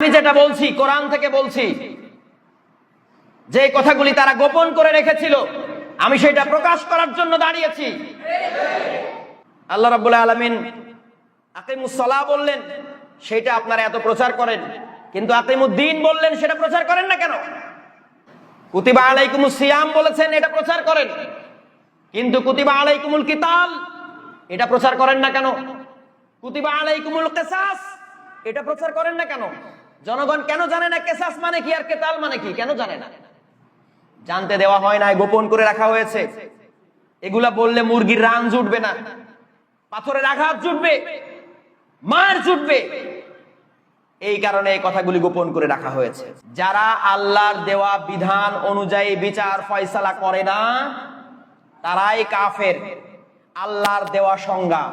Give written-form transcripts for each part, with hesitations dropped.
আমি যেটা বলছি কোরআন থেকে বলছি, যে কথাগুলি তারা গোপন করে রেখেছিল আমি সেটা প্রকাশ করার জন্য দাঁড়িয়েছি। আল্লাহ রাব্বুল আলামিন আকিমুস সালাহ বললেন, সেটা আপনারা এত প্রচার করেন, কিন্তু আকিমুদ্দিন বললেন সেটা প্রচার করেন না কেন? কুতিবা আলাইকুমুস সিয়াম বলেছেন, এটা প্রচার করেন, কিন্তু কুতিবা আলাইকুমুল কিতাল এটা প্রচার করেন না কেন? কুতিবা আলাইকুমুল কিসাস এটা প্রচার করেন না কেন? জনগণ কেন জানে না কিসাস মানে কি আর কিতাল মানে কি? কেন জানে না? জানতে দেওয়া হয় না, গোপন করে রাখা হয়েছে। এগুলা বললে মুরগির রান জুটবে না, পাথরের আঘাত জুটবে, মার জুটবে, এই কারণে এই কথাগুলি গোপন করে রাখা হয়েছে। যারা আল্লাহর দেওয়া বিধান অনুযায়ী বিচার ফয়সালা করে না তারাই কাফের। আল্লাহর দেওয়া সংজ্ঞা,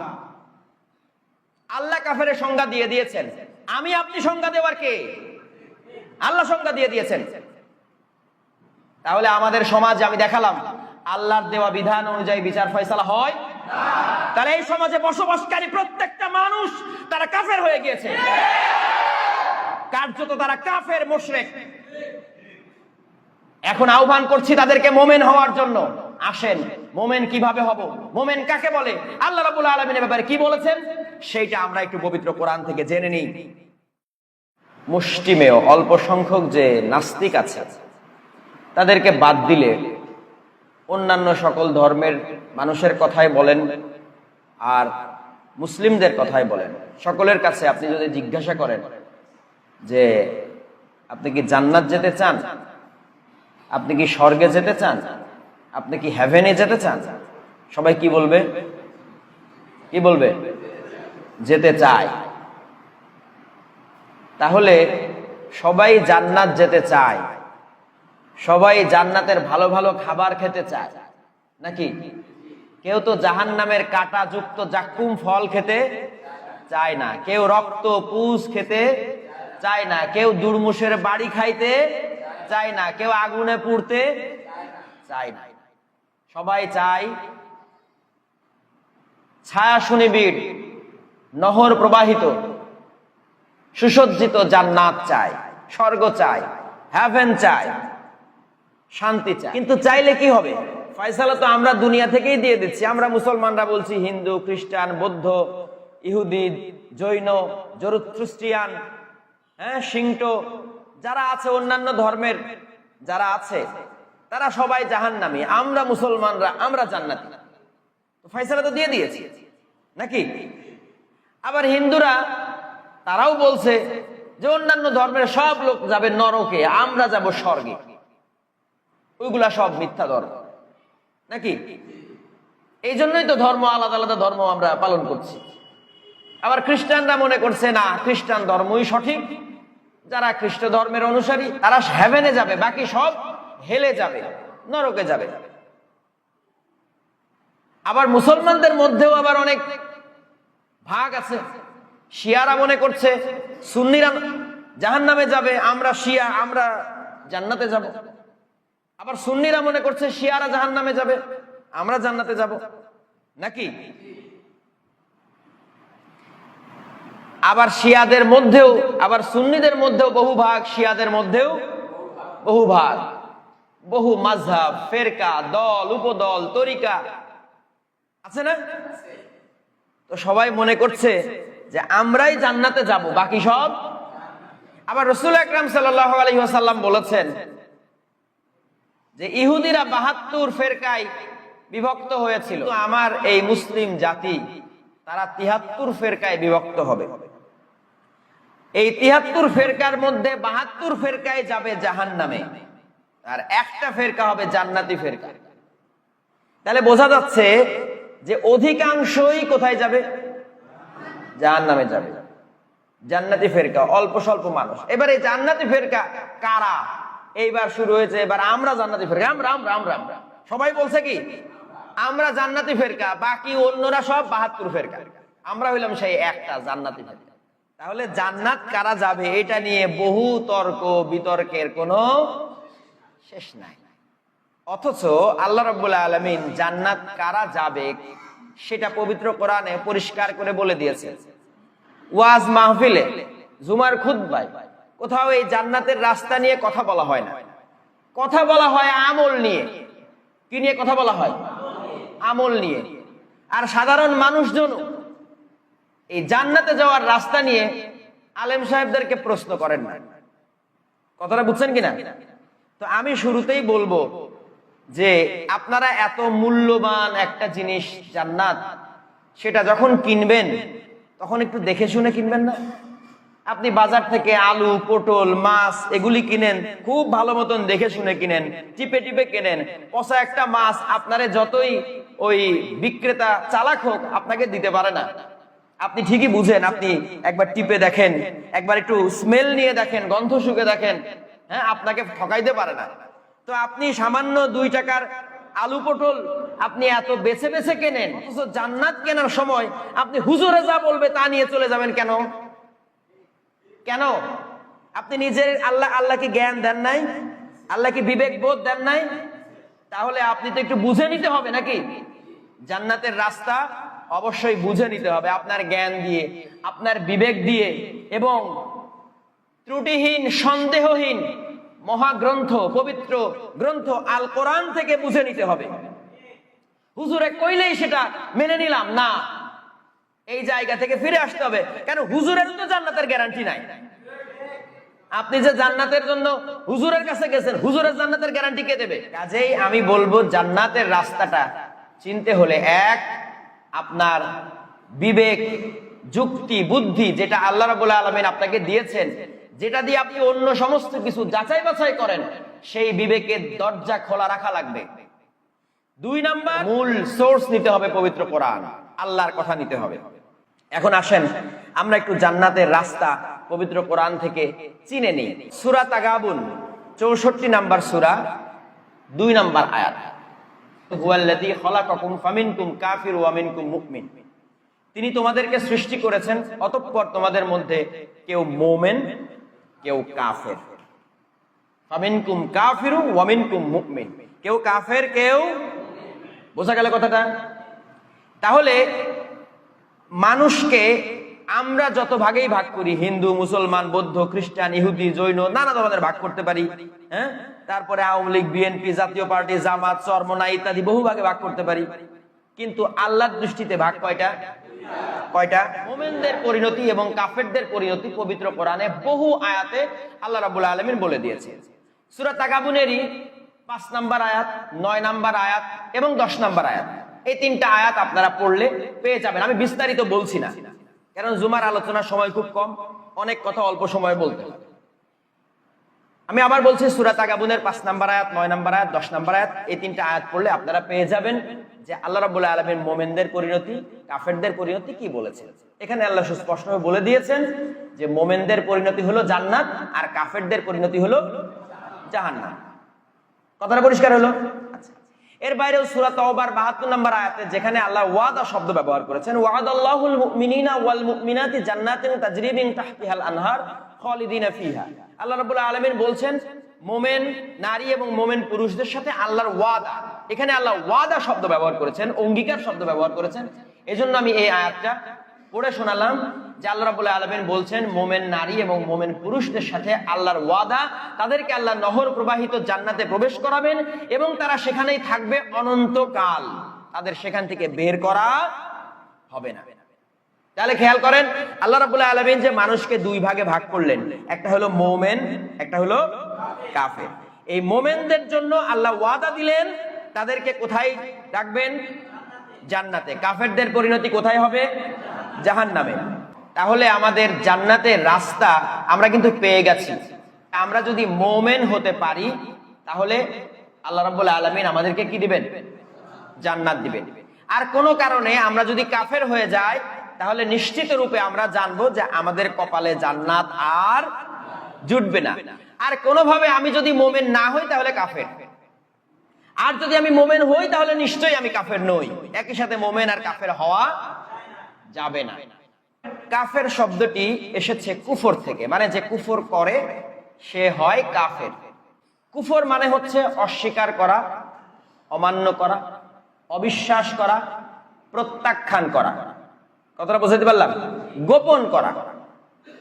আল্লাহ কাফেরের সংজ্ঞা দিয়ে দিয়েছেন, আমি আপনি সংজ্ঞা দেওয়ার কে? আল্লাহ সংজ্ঞা দিয়ে দিয়েছেন। তাহলে আমাদের সমাজে আমি দেখালাম আল্লাহর দেওয়া বিধান অনুযায়ী বিচার ফয়সালা হয় না, তাহলে এই সমাজে বসবাসকারী প্রত্যেকটা মানুষ তারা কাফের হয়ে গিয়েছে, কার্যত তারা কাফের মুশরিক। এখন আহ্বান করছি তাদেরকে মুমিন হওয়ার জন্য। আসেন, মুমিন কিভাবে হব, মুমিন কাকে বলে, আল্লাহ রাব্বুল আলামিনের ব্যাপারে কি বলেছেন সেইটা আমরা একটু পবিত্র কোরআন থেকে জেনে নিই। মুষ্টিমেয় অল্প সংখ্যক যে নাস্তিক আছে তাদেরকে বাদ দিলে অন্যান্য সকল ধর্মের মানুষের কথাই বলেন আর মুসলিমদের কথাই বলেন, সকলের কাছে আপনি যদি জিজ্ঞাসা করেন যে আপনি কি জান্নাত যেতে চান, আপনি কি স্বর্গে যেতে চান, আপনি কি হেভেনে যেতে চান, সবাই কি বলবে? কি বলবে? যেতে চায়। তাহলে সবাই জান্নাত যেতে চায়, সবাই জান্নাতের ভালো ভালো খাবার খেতে চায় নাকি? কেউ তো জাহান্নামের কাঁটা যুক্ত জাক্কুম ফল খেতে চায় না, কেউ রক্ত পুষ খেতে চায় না, কেউ দুর্মুষের বাড়ি খাইতে চায় না, কেউ আগুনে পুড়তে চায় না। সবাই চায় ছায়া সুনিবিড় নহর প্রবাহিত সুসজ্জিত জান্নাত চায়, স্বর্গ চায়, হেভেন চায়, শান্তি চায়। কিন্তু চাইলে কি হবে? ফয়সালা তো আমরা দুনিয়া থেকেই দিয়ে দিচ্ছি। আমরা মুসলমানরা বলছি হিন্দু, খ্রিস্টান, বৌদ্ধ, ইহুদি, জৈন, জরুথ্রুস্ট্রিয়ান, সিংটো যারা আছে, অন্যান্য ধর্মের যারা আছে তারা সবাই জাহান্নামী, আমরা মুসলমানরা আমরা জান্নাতি। ফয়সালা তো দিয়ে দিয়েছি নাকি? আবার হিন্দুরা তারাও বলছে যে অন্যান্য ধর্মের সব লোক যাবে নরকে, আমরা যাব স্বর্গে। ওইগুলা সব মিথ্যা ধর্ম নাকি? এই জন্যই তো ধর্ম, আলাদা আলাদা ধর্ম আমরা পালন করছি। আবার খ্রিস্টানরা মনে করছে না, খ্রিস্টান ধর্মই সঠিক, যারা খ্রিস্ট ধর্মের অনুসারী তারা হেভেনে যাবে, বাকি সব হেলে যাবে, নরকে যাবে। আবার মুসলমানদের মধ্যেও আবার অনেক ভাগ আছে। শিয়ারা মনে করছে সুন্নিরা জাহান্নামে যাবে, আমরা শিয়া আমরা জান্নাতে যাব। আবার সুন্নিরা মনে করছে শিয়ারা জাহান্নামে যাবে, আমরা জান্নাতে যাব নাকি? আবার শিয়াদের মধ্যেও, আবার সুন্নিদের মধ্যেও বহু ভাগ, শিয়াদের মধ্যেও বহু ভাগ, বহু মাযহাব, ফেরকা, দল, উপদল, তরিকা আছে না? তো সবাই মনে করছে যে আমরাই জান্নাতে যাব, বাকি সব। আবার রাসূল আকরাম সাল্লাল্লাহু আলাইহি ওয়াসাল্লাম বলেছেন যে ইহুদিরা ৭২ ফেরকায় বিভক্ত হয়েছিল, আমার এই মুসলিম জাতি তারা ৭৩ ফেরকায় বিভক্ত হবে। এই ৭৩ ফেরকার মধ্যে ৭২ ফেরকায় যাবে জাহান্নামে, আর একটা ফেরকা হবে জান্নাতি ফেরকা। তাহলে বোঝা যাচ্ছে যে অধিকাংশই কোথায় যাবে? জাহান্নামে যাবে। জান্নাতি ফেরকা অল্প স্বল্প মানুষ। এবার এই জান্নাতি ফেরকা কারা? এইবার শুরু হয়েছে, এবার আমরা জান্নাতি ফেরকা, আমরা আমরা আমরা আমরা সবাই বলছে কি আমরা জান্নাতি ফেরকা, বাকি অন্যরা সব ৭২ ফেরকা, আমরা হইলাম সেই একটা জান্নাতি ফেরকা। তাহলে জান্নাত কারা যাবে এটা নিয়ে বহু তর্ক বিতর্কের কোনো শেষ নাই। অথচ আল্লাহ রাব্বুল আলামিন জান্নাত কারা যাবে সেটা পবিত্র কোরআনে পরিষ্কার করে বলে দিয়েছে। ওয়াজ মাহফিলে, জুমার খুতবায় কোথাও এই জান্নাতের রাস্তা নিয়ে কথা বলা হয় না, কথা বলা হয় আমল নিয়ে। কি নিয়ে কথা বলা হয়? আমল নিয়ে। আর সাধারণ মানুষজন এই জান্নাতে যাওয়ার রাস্তা নিয়ে আলেম সাহেবদেরকে প্রশ্ন করেন না। কথাটা বুঝছেন কিনা? তো আমি শুরুতেই বলবো যে আপনারা এত মূল্যবান একটা জিনিস জান্নাত, সেটা যখন কিনবেন তখন একটু দেখে শুনে কিনবেন না? আপনি বাজার থেকে আলু, পটল, মাছ এগুলি কিনেন, খুব ভালো মতন দেখে শুনে কিনেন, টিপে টিপে কেনেন। পচা একটা মাছ আপনারে যতই ওই বিক্রেতা চালাক হোক আপনাকে দিতে পারে না। আপনি ঠিকই বুঝেন, আপনি একবার টিপে দেখেন, একবার একটু স্মেল নিয়ে দেখেন, গন্ধ শুকে দেখেন, হ্যাঁ, আপনাকে ঠকাইতে পারে না। তো আপনি সামান্য 2 টাকার আলু পটল আপনি এত বেছে বেছে কেনেন, অথচ জান্নাত কেনার সময় আপনি হুজুরে যা বলবে তা নিয়ে চলে যাবেন কেন? কেন? আপনি নিজের আল্লাহকে জ্ঞান দেন নাই? আল্লাহকে বিবেক বোধ দেন নাই? তাহলে আপনি তো একটু বুঝে নিতে হবে নাকি? জান্নাতের রাস্তা অবশ্যই বুঝে নিতে হবে আপনার জ্ঞান দিয়ে, আপনার বিবেক দিয়ে, এবং ত্রুটিহীন সন্দেহহীন মহাগ্রন্থ, পবিত্র গ্রন্থ আল কোরআন থেকে বুঝে নিতে হবে। হুজুরে কইলেই সেটা মেনে নিলাম না, এই জায়গা থেকে ফিরে আসতে হবে। কেন? হুজুরের তো জান্নাতের গ্যারান্টি নাই। আপনি যে জান্নাতের জন্য হুজুরের কাছে গেছেন, হুজুরের জান্নাতের গ্যারান্টি কে দেবে? কাজেই আমি বলবো জান্নাতের রাস্তাটা চিনতে হলে এক, আপনার বিবেক, যুক্তি, বুদ্ধি যেটা আল্লাহ রাব্বুল আলামিন আপনাকে দিয়েছেন, যেটা দিয়ে আপনি অন্য সমস্ত কিছু যাচাই বাছাই করেন, সেই বিবেকের দরজা খোলা রাখা লাগবে। 2 নাম্বার, মূল সোর্স নিতে হবে পবিত্র কোরআন, আল্লাহর কথা নিতে হবে। এখন আসেন আমরা একটু জান্নাতের রাস্তা পবিত্র কোরআন থেকে চিনে নিই। সূরা তাগাবুন 64 নাম্বার সূরা, 2 নাম্বার আয়াত। হুয়াল্লাযী খালাকাকুম ফামিনকুম কাফির ওয়া মিনকুম মুমিন। তিনি তোমাদেরকে সৃষ্টি করেছেন, অতঃপর তোমাদের মধ্যে কেউ মুমিন, কেউ কাফের। ফামিনকুম কাফিরু ওয়া মিনকুম মুমিন, কেউ কাফের, কেউ। বোঝা গেল কথাটা? তাহলে মানুষকে আমরা যত ভাগেই ভাগ করি, হিন্দু, মুসলমান, বৌদ্ধ, খ্রিস্টান, ইহুদি, জৈন, নানা ধরনের ভাগ করতে পারি, হ্যাঁ, তারপরে আওয়ামী লীগ, বিএনপি, জাতীয় পার্টি, জামাত, চরমনা ইত্যাদি বহু ভাগে ভাগ করতে পারি। কিন্তু আল্লাহর দৃষ্টিতে ভাগ কয়টা? কয়টা? মুমিনদের পরিণতি এবং কাফেরদের পরিণতি পবিত্র কোরআনে বহু আয়াতে আল্লাহ রাব্বুল আলামিন বলে দিয়েছে। সূরা তাগাবুনেরই 5 নাম্বার আয়াত, 9 নাম্বার আয়াত এবং 10 নাম্বার আয়াত, এই 3টা আয়াত আপনারা পড়লে পেয়ে যাবেন। আমি বিস্তারিত বলছি না, কারণ জুমার আলোচনার সময় খুব কম, অনেক কথা অল্প সময়ে বলতে হবে। আমি আবার বলছি, সূরা তাগাবুনের 5 নাম্বার আয়াত, 9 নাম্বার আয়াত, 10 নাম্বার আয়াত, এই 3টা আয়াত পড়লে আপনারা পেয়ে যাবেন যে আল্লাহ রাব্বুল আলামিন মুমিনদের পরিণতি, কাফেরদের পরিণতি কি বলেছেন। এখানে আল্লাহ সুস্পষ্টভাবে বলে দিয়েছেন যে মুমিনদের পরিণতি হলো জান্নাত আর কাফেরদের পরিণতি হলো জাহান্নাম। কথাটা পরিষ্কার হলো? আচ্ছা, এর বাইরেও সূরা তাওবার 72 নাম্বার আয়াতে যেখানে আল্লাহ ওয়াদা শব্দ ব্যবহার করেছেন, ওয়াদাল্লাহুল মুমিনিনা ওয়াল মুমিনাতি জান্নাতিন তাজরি মিন তাহতিহাল আনহার খালিদিনা ফিহা। আল্লাহ রাব্বুল আলামিন বলছেন মুমিন নারী এবং মুমিন পুরুষদের সাথে আল্লাহর ওয়াদা, এখানে আল্লাহ ওয়াদা শব্দ ব্যবহার করেছেন, অঙ্গীকার শব্দ ব্যবহার করেছেন। এজন্য আমি এই আয়াতটা পড়ে শোনালাম যে আল্লাহ রাব্বুল আলামিন বলছেন মুমিন নারী এবং মুমিন পুরুষদের সাথে আল্লাহর ওয়াদা, তাদেরকে আল্লাহ নহর প্রবাহিত জান্নাতে প্রবেশ করাবেন এবং তারা সেখানেই থাকবে অনন্তকাল, তাদের সেখান থেকে বের করা হবে না। তাহলে খেয়াল করেন আল্লাহ রাব্বুল আলামিন যে মানুষকে 2 ভাগে ভাগ করলেন, একটা হলো মুমিন, একটা হলো কাফের। এই মুমিনদের জন্য আল্লাহ ওয়াদা দিলেন তাদেরকে কোথায় রাখবেন? জান্নাতে। কাফেরদের পরিণতি কোথায় হবে? জাহান্নামে। তাহলে আমাদের জান্নাতের রাস্তা আমরা কিন্তু পেয়ে গেছি। আমরা যদি মুমিন হতে পারি তাহলে আল্লাহ রাব্বুল আলামিন আমাদেরকে কি দিবেন? জান্নাত দিবেন। আর কোনো কারণে আমরা যদি কাফের হয়ে যাই তাহলে নিশ্চিত রূপে আমরা জানবো যে আমাদের কপালে জান্নাত আর জুটবে না। আর কোনোভাবে আমি যদি মুমিন না হই তাহলে কাফের, আর যদি আমি মুমিন হই তাহলে নিশ্চয়ই আমি কাফের নই। একই সাথে মুমিন আর কাফের হওয়া যাবে না। কাফের শব্দটি এসেছে কুফর থেকে, মানে যে কুফর করে সে হয় কাফের। কুফর মানে হচ্ছে অস্বীকার করা, অমান্য করা, অবিশ্বাস করা, প্রত্যাখ্যান করা। কথাটা বুঝাতে পারলাম? গোপন করা,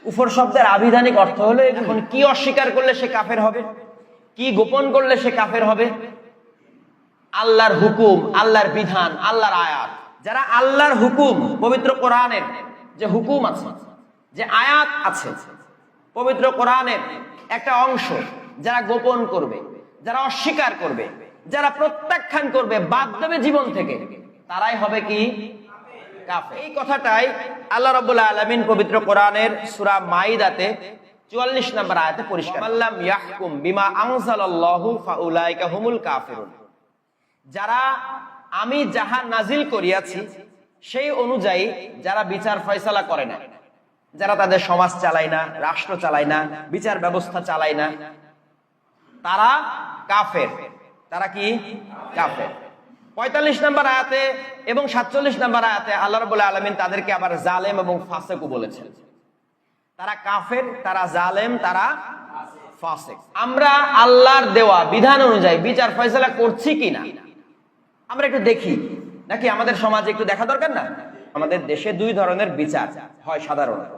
কুফর শব্দের আবিধানিক অর্থ হলো এখন কি অস্বীকার করলে সে কাফের হবে, কি গোপন করলে সে কাফের হবে? আল্লাহর হুকুম, আল্লাহর বিধান, আল্লাহর আয়াত। যারা আল্লাহর হুকুম, পবিত্র কোরআনের যে হুকুম আছে, যে আয়াত আছে, পবিত্র কোরআনের একটা অংশ যারা গোপন করবে, যারা অস্বীকার করবে, যারা প্রত্যাখ্যান করবে, বাদ দেবে জীবন থেকে, তারাই হবে কি? কাফের। এই কথাটাই আল্লাহ রাব্বুল আলামিন পবিত্র কোরআনের সূরা মাইদাতে 44 নম্বর আয়াতে পরিষ্কার, আল্লাম ইয়াহকুম বিমা আনজালাল্লাহু ফাউলাইকা হুমুল কাফিরুন। যারা আমি যাহা নাজিল করিয়াছি সেই অনুযায়ী যারা বিচার ফয়সালা করে না, যারা তাদের সমাজ চালায় না, রাষ্ট্র চালায় না, বিচার ব্যবস্থা চালায় না, তারা কাফের। তারা কি? কাফের। 45 নম্বর আয়াতে এবং 47 নম্বর আয়াতে আল্লাহ রাব্বুল আলামিন তাদেরকে আবার জালেম এবং ফাসিকও বলেছেন। তারা কাফের, তারা জালেম, তারা ফাসিক। আমরা আল্লাহর দেওয়া বিধান অনুযায়ী বিচার ফয়সালা করছি কিনা আমরা একটু দেখি, নাকি আমাদের সমাজে একটু দেখা দরকার না? আমাদের দেশে দুই ধরনের বিচার হয় সাধারণত।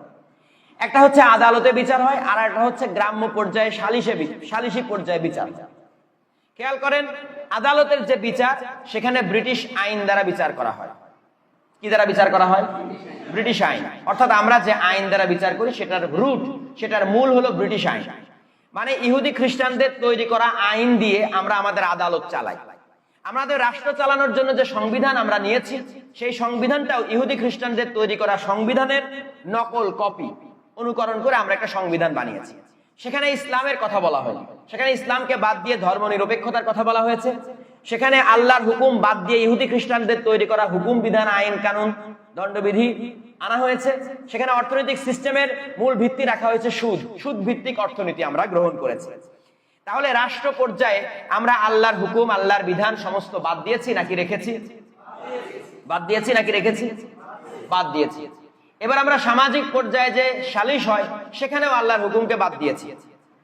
একটা হচ্ছে আদালতে বিচার হয়, আর একটা হচ্ছে গ্রাম্য পর্যায়ে সালিশি পর্যায়ে বিচার। খেয়াল করেন, আদালতের যে বিচার সেখানে ব্রিটিশ আইন দ্বারা বিচার করা হয়। কি দ্বারা বিচার করা হয়? ব্রিটিশ আইন। অর্থাৎ আমরা যে আইন দ্বারা বিচার করি সেটার রুট, সেটার মূল হলো ব্রিটিশ আইন। মানে ইহুদি খ্রিস্টানদের তৈরি করা আইন দিয়ে আমরা আমাদের আদালত চালাই। আমাদের রাষ্ট্র চালানোর জন্য যে সংবিধান আমরা নিয়েছি সেই সংবিধানটাও ইহুদি খ্রিস্টানদের তৈরি করা সংবিধানের নকল, কপি, অনুকরণ করে আমরা একটা সংবিধান বানিয়েছি। সেখানে ইসলামের কথা বলা হয়, সেখানে ইসলামকে বাদ দিয়ে ধর্ম নিরপেক্ষতার কথা বলা হয়েছে, সেখানে আল্লাহর হুকুম বাদ দিয়ে ইহুদি খ্রিস্টানদের তৈরি করা হুকুম, বিধান, আইন, কানুন, দণ্ডবিধি আনা হয়েছে। সেখানে অর্থনৈতিক সিস্টেমের মূল ভিত্তি রাখা হয়েছে সুদ ভিত্তিক অর্থনীতি আমরা গ্রহণ করেছি। তাহলে রাষ্ট্র পর্যায়ে আমরা আল্লাহর হুকুম, আল্লাহর বিধান সমস্ত বাদ দিয়েছি নাকি রেখেছি? বাদ দিয়েছি নাকি রেখেছি? বাদ দিয়েছি। এবার আমরা সামাজিক পর্যায়ে যে সালিশ হয় সেখানেও আল্লাহর হুকুমকে বাদ দিয়েছি।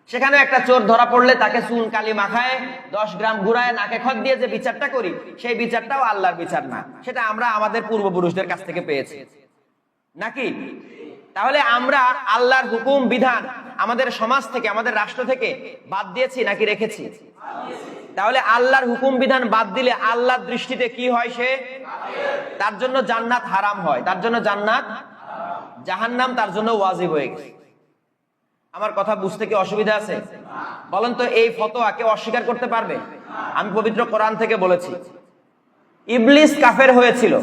সেখানে একটা চোর ধরা পড়লে তাকে চুন কালি মাখায় 10 গ্রাম ঘুরায় নাকে খত দিয়ে যে বিচারটা করি সেই বিচারটাও আল্লাহর বিচার না, সেটা আমরা আমাদের পূর্বপুরুষদের কাছ থেকে পেয়েছি নাকি? তাহলে আমরা আল্লাহর হুকুম, বিধান আমাদের সমাজ থেকে, আমাদের রাষ্ট্র থেকে বাদ দিয়েছি নাকি রেখেছি? তাহলে আল্লাহর হুকুম বিধান বাদ দিলে আল্লাহর দৃষ্টিতে কি হয়? সে তার জন্য জান্নাত হারাম হয়, তার জন্য জান্নাত, জাহান্নাম তার জন্য ওয়াজিব হয়ে গেছে। আমার কথা বুঝতে কি অসুবিধা আছে? বলেন তো, এই ফতোয়া কেউ অস্বীকার করতে পারবে? আমি পবিত্র কোরআন থেকে বলেছি। ইবলিস কাফের হয়েছিল।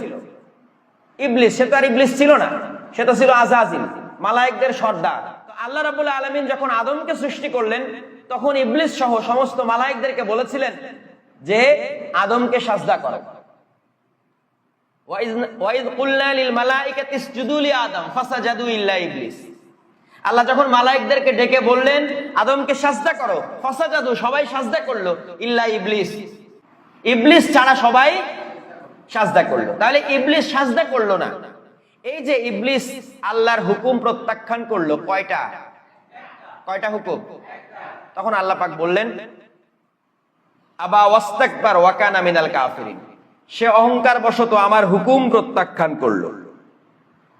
ইবলিস, সে তো আর ইবলিস ছিল না, সে তো ছিল আজাজিল, মালায়েকদের সর্দার। তো আল্লাহ রাব্বুল আলামিন যখন আদমকে সৃষ্টি করলেন তখন ইবলিস সহ সমস্ত মালায়েকদেরকে বলেছিলেন যে আদমকে সাজদা করো। ওয়াইজ কুলনা লিল মালাইকাতি ইসজুদু লি আদম ফাসাজাদু ইল্লা ইবলিস। আল্লাহ যখন মালায়েকদেরকে ডেকে বললেন আদমকে সাজদা করো, ফাসাজাদু, সবাই সাজদা করলো, ইল্লা ইবলিস, ইবলিস ছাড়া সবাই সাজদা করলো। তাহলে ইবলিস সাজদা করলো না। এই যে ইবলিস আল্লাহর হুকুম প্রত্যাখ্যান করলো, কয়টা হুকুম? তখন আল্লাহ পাক বললেন আবা ওয়াস্তাকবার ওয়া কানা মিনাল কাফিরিন। সে অহংকার বশত আমার হুকুম প্রত্যাখ্যান করলো।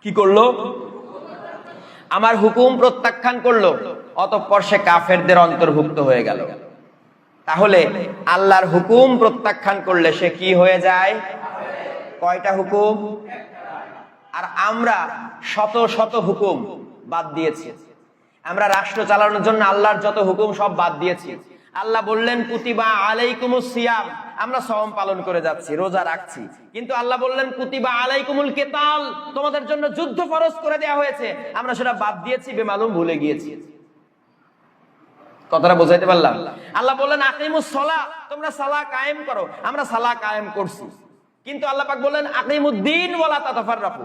কি করলো? আমার হুকুম প্রত্যাখ্যান করলো, অতঃপর সে কাফেরদের অন্তর্ভুক্ত হয়ে গেল। তাহলে আল্লাহর হুকুম প্রত্যাখ্যান করলে সে কি হয়ে যায়? কয়টা হুকুম? আর আমরা শত শত হুকুম বাদ দিয়েছি। আমরা রাষ্ট্র চালানোর জন্য আল্লাহর যত হুকুম সব বাদ দিয়েছি। আল্লাহ বললেন কুতিবা আলাইকুমুস সিয়াম, আমরা সওম পালন করে যাচ্ছি, রোজা রাখছি, কিন্তু আল্লাহ বললেন কুতিবা আলাইকুমুল কিতাল, তোমাদের জন্য যুদ্ধ ফরজ করে দেওয়া হয়েছে, আমরা সেটা বাদ দিয়েছি, বেমালুম ভুলে গিয়েছি। কথাটা বোঝাইতে পারলাম? আল্লাহ বললেন আকিমুস সালাহ, তোমরা সালাহ কায়েম করো, আমরা সালাহ কায়েম করছি, কিন্তু আল্লাহ পাক বললেন আকিমুদ্দিন ওয়ালা তাতাফাররাকু,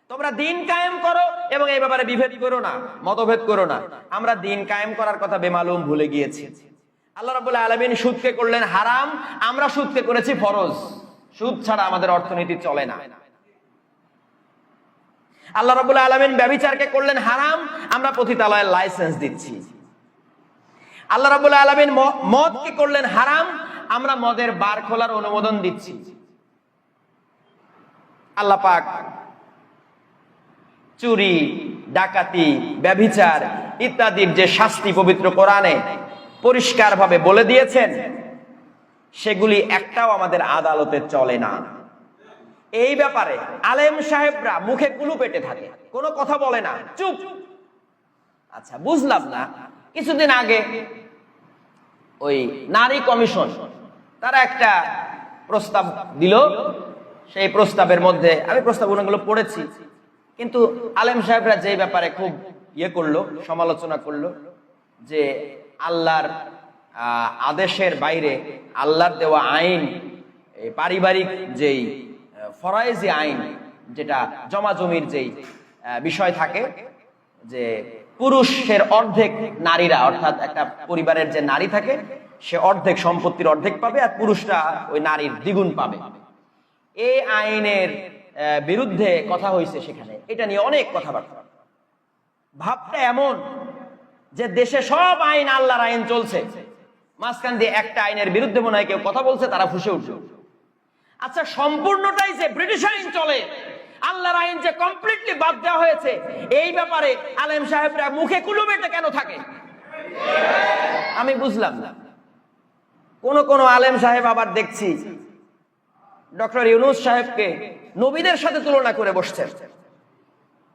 তোমরা দিন কায়েম করো এবং এই ব্যাপারে বিভেদ করো না, মতভেদ করো না। আমরা দিন কায়েম করার কথা বেমালুম ভুলে গিয়েছি। আল্লাহ রাব্বুল আলামিন সুদকে করলেন হারাম, আমরা সুদকে করেছি ফরজ। সুদ ছাড়া আমাদের অর্থনীতি চলে না। আল্লাহ রাব্বুল আলামিন ব্যভিচারকে করলেন হারাম, আমরা পতিতালয়ের লাইসেন্স দিচ্ছি। আল্লাহ রাব্বুল আলামিন মদকে করলেন হারাম, আমরা মদের বার খোলার অনুমোদন দিচ্ছি। আল্লাহ পাক চুরি, ডাকাতি, ব্যভিচার ইত্যাদির যে শাস্তি পবিত্র কোরআনে পরিষ্কারভাবে বলে দিয়েছেন, সেগুলি একটাও আমাদের আদালতে চলে না। এই ব্যাপারে আলেম সাহেবরা মুখে কুলু পেটে থাকে, কোনো কথা বলে না, চুপ। আচ্ছা, বুঝলাম না, কিছুদিন আগে ওই নারী কমিশন তারা একটা প্রস্তাব দিল। সেই প্রস্তাবের মধ্যে আমি প্রস্তাবনাগুলো পড়েছি, কিন্তু আলেম সাহেবরা যে ব্যাপারে খুব করলো, সমালোচনা করলো যে আল্লাহর আদেশের বাইরে আল্লাহর দেওয়া আইন, পারিবারিক যেই ফরায়েজি আইন, যেটা জমাজমির যেই বিষয় থাকে, যে পুরুষের অর্ধেক নারীরা, অর্থাৎ একটা পরিবারের যে নারী থাকে সে অর্ধেক সম্পত্তির অর্ধেক পাবে, আর পুরুষরা ওই নারীর দ্বিগুণ পাবে। এই আইনের বিরুদ্ধে কথা হয়েছে সেখানে, এটা নিয়ে অনেক কথাবার্তা। ভাবটা এমন যে দেশে সব আইন আল্লাহর আইন চলছে, মাঝখান দিয়ে একটা আইনের বিরুদ্ধে মনে হয় কেউ কথা বলছে, তারা ফুঁসে উঠছে। আচ্ছা, সম্পূর্ণটাই যে ব্রিটিশ আইন চলে, আল্লাহর আইন যে কমপ্লিটলি বাদ দেওয়া হয়েছে, এই ব্যাপারে আলেম সাহেবরা মুখে কুলু বেটে কেন থাকে আমি বুঝলাম না। কোন আলেম সাহেব আবার দেখছি ডক্টর ইউনূস সাহেবকে নবীদের সাথে তুলনা করে বসছেন,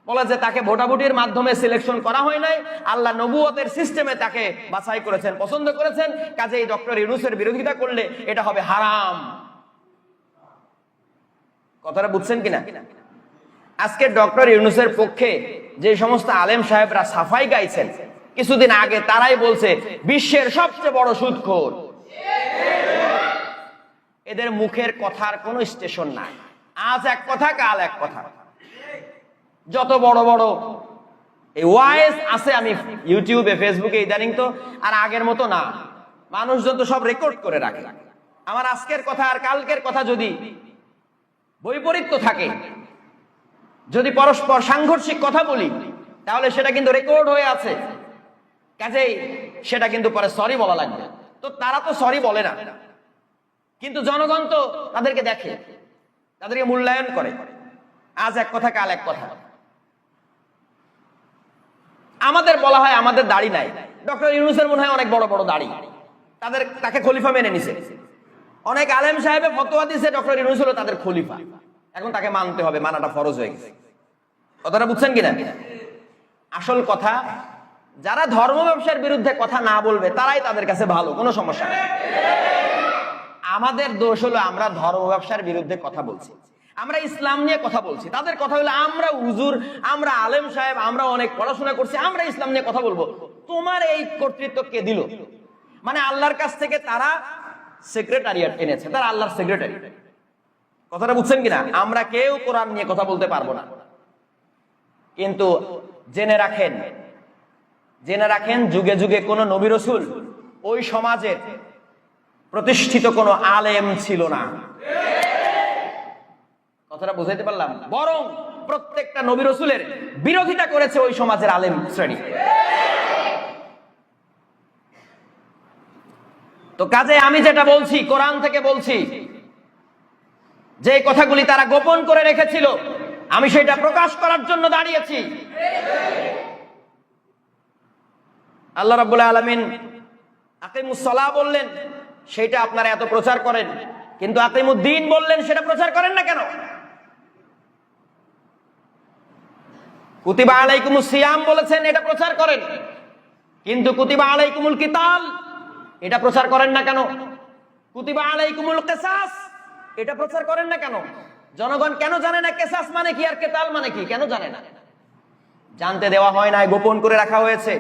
বলা যে তাকে ভোটাভুটির মাধ্যমে সিলেকশন করা হয় নাই, আল্লাহ নবুয়তের সিস্টেমে তাকে বাছাই করেছেন, পছন্দ করেছেন, কাজেই ডক্টর ইউনূসের বিরোধিতা করলে এটা হবে হারাম। কথাটা বুঝছেন কিনা? আজকে ডক্টর ইউনূসের পক্ষে যে সমস্ত আলেম সাহেবরা সাফাই গাইছেন কিছুদিন আগে, তারাই বলছে বিশ্বের সবচেয়ে বড় সুদখোর। এদের মুখের কথার কোনো স্টেশন নাই, আজ এক কথা কাল এক কথা। যত বড় বড় এই ওয়াইজ আছে, আমি ইউটিউবে ফেসবুকে ইদানিং তো আর আগের মতো না, মানুষজন তো সব রেকর্ড করে রাখে। আমার আজকের কথা আর কালকের কথা যদি বৈপরীত্য থাকে, যদি পরস্পর সাংঘর্ষিক কথা বলি, তাহলে সেটা কিন্তু রেকর্ড হয়ে আছে, কাজেই সেটা কিন্তু পরে সরি বলা লাগবে। তো তারা তো সরি বলে না, কিন্তু জনগণ তো তাদেরকে দেখে, তাদেরকে মূল্যায়ন করে। আজ এক কথা কাল এক কথা। আমাদের বলা হয় আমাদের দাড়ি নাই, ডক্টর ইউনূসের মনে হয় অনেক বড় বড় দাড়ি, তাকে খলিফা মেনে নিছে। অনেক আলেম সাহেবে ফতোয়া দিয়েছে ডক্টর ইউনূস হলো তাদের খলিফা, এখন তাকে মানতে হবে, মানাটা ফরজ হয়ে গেছে। কথাটা বুঝছেন কিনা? আসল কথা, যারা ধর্ম ব্যবসার বিরুদ্ধে কথা না বলবে তারাই তাদের কাছে ভালো, কোনো সমস্যা নেই। আমাদের দোষ হলো আমরা ধর্ম ব্যবসার বিরুদ্ধে কথা বলছি, আমরা ইসলাম নিয়ে কথা বলছি। তাদের কথা হলো আমরা হুজুর, আমরা আলেম সাহেব, আমরা অনেক পড়াশোনা করছি, আমরা ইসলাম নিয়ে কথা বলবো। তোমার এই কর্তৃত্ব কে দিল? মানে আল্লাহর কাছ থেকে তারা সেক্রেটারিয়েট এনেছে, তারা আল্লাহর সেক্রেটারি। কথাটা বুঝছেন কিনা? আমরা কেউ কোরআন নিয়ে কথা বলতে পারবো না। কিন্তু জেনে রাখেন যুগে যুগে কোন নবী রাসূল ওই সমাজের প্রতিষ্ঠিত কোন আলেম ছিল না। কথাটা বুঝাইতে পারলাম? বরং প্রত্যেকটা নবী রাসূলের বিরোধিতা করেছে ওই সমাজের আলেম শ্রেণী। তো কাজে আমি যেটা বলছি, কোরআন থেকে বলছি, যে কথাগুলি তারা গোপন করে রেখেছিল, আমি সেটা প্রকাশ করার জন্য দাঁড়িয়েছি। আল্লাহ রাব্বুল আলামিন আকিমুস সালাহ বললেন, সেটা আপনারা এত প্রচার করেন, কিন্তু আকিমুদ্দিন বললেন, সেটা প্রচার করেন না কেন? কুতিবা আলাইকুমুস সিয়াম বলেছেন, এটা প্রচার করেন, কিন্তু কুতিবা আলাইকুমুল কিতাল এটা প্রচার করেন না কেন? কুতিবা আলাইকুমুল কিসাস এটা প্রচার করেন না কেন? জনগণ কেন জানে না কিসাস মানে কি আর কিতাল মানে কি? কেন জানে না? জানতে দেওয়া হয় না, গোপন করে রাখা হয়েছে।